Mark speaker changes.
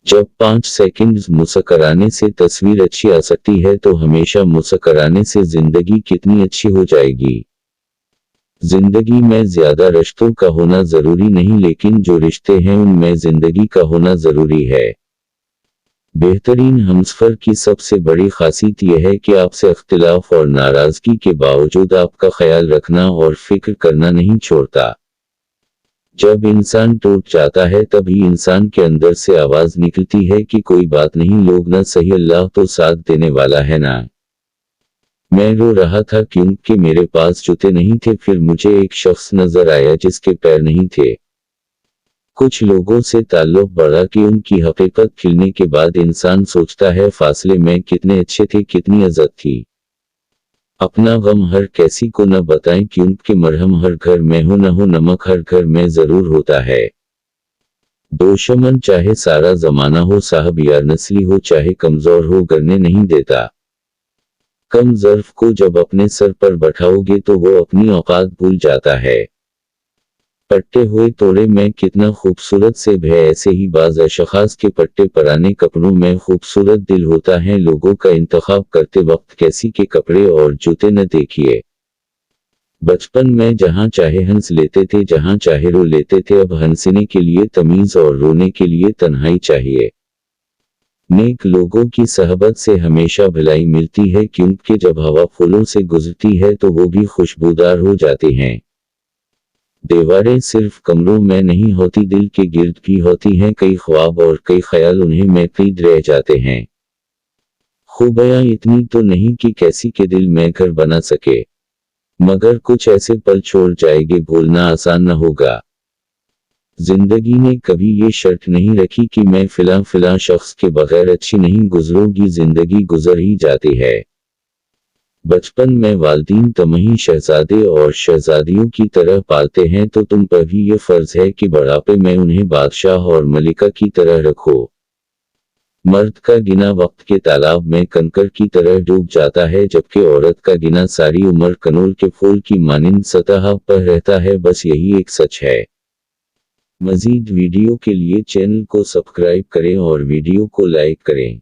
Speaker 1: जब 5 सेकंड मुस्कुराने से तस्वीर अच्छी आ सकती है तो हमेशा मुस्कुराने से जिंदगी कितनी अच्छी हो जाएगी। जिंदगी में ज्यादा रिश्तों का होना जरूरी नहीं, लेकिन जो रिश्ते हैं उनमें जिंदगी का होना जरूरी है। बेहतरीन हमसफर की सबसे बड़ी खासियत यह है कि आपसे इख्तिलाफ और नाराजगी के बावजूद आपका ख्याल रखना और फिक्र करना नहीं छोड़ता। जब इंसान टूट जाता है तभी इंसान के अंदर से आवाज निकलती है कि कोई बात नहीं, लोग ना सही, अल्लाह तो साथ देने वाला है ना। मैं रो रहा था क्योंकि मेरे पास जूते नहीं थे। फिर मुझे एक शख्स नजर आया जिसके पैर नहीं थे। कुछ लोगों से ताल्लुक बढ़ा कि उनकी हकीकत खिलने के बाद इंसान सोचता है फासले में कितने अच्छे थे, कितनी इज्जत थी। अपना गम हर किसी को न बताएं क्योंकि मरहम हर घर में हो, न हो नमक हर घर में जरूर होता है। दुश्मन चाहे सारा जमाना हो, साहब यार नस्ली हो, चाहे कमजोर हो, करने नहीं देता। कम ज़र्फ को जब अपने सर पर बैठाओगे तो वो अपनी औकात भूल जाता है। पट्टे हुए तोड़े में कितना खूबसूरत सेब है, ऐसे ही बाज़ अशखास के पट्टे पुराने कपड़ों में खूबसूरत दिल होता है। लोगों का इंतखाब करते वक्त कैसी के कपड़े और जूते न देखिए। बचपन में जहां चाहे हंस लेते थे, जहां चाहे रो लेते थे। अब हंसने के लिए तमीज और रोने के लिए तन्हाई चाहिए। नेक लोगों की सहबत से हमेशा भलाई मिलती है क्योंकि जब हवा फूलों से गुजरती है तो वो भी खुशबूदार हो जाती हैं। दीवारें सिर्फ कमरों में नहीं होती, दिल के गिर्द भी होती हैं। कई ख्वाब और कई ख्याल उन्हें में कैद रह जाते हैं। खूबियां इतनी तो नहीं कि कैसी के दिल में घर बना सके, मगर कुछ ऐसे पल छोड़ जाएंगे भूलना आसान न होगा। जिंदगी ने कभी ये शर्त नहीं रखी कि मैं फिला शख्स के बगैर अच्छी नहीं गुजरूंगी, जिंदगी गुजर ही जाती है। बचपन में वालिदैन तमही शहजादे और शहजादियों की तरह पालते हैं तो तुम पर भी ये फर्ज है कि बुढ़ापे में उन्हें बादशाह और मलिका की तरह रखो। मर्द का गिना वक्त के तालाब में कंकर की तरह डूब जाता है, जबकि औरत का गिना सारी उम्र कनोल के फूल की मानिंद सतह पर रहता है। बस यही एक सच है। मजीद वीडियो के लिए चैनल को सब्सक्राइब करें और वीडियो को लाइक करें।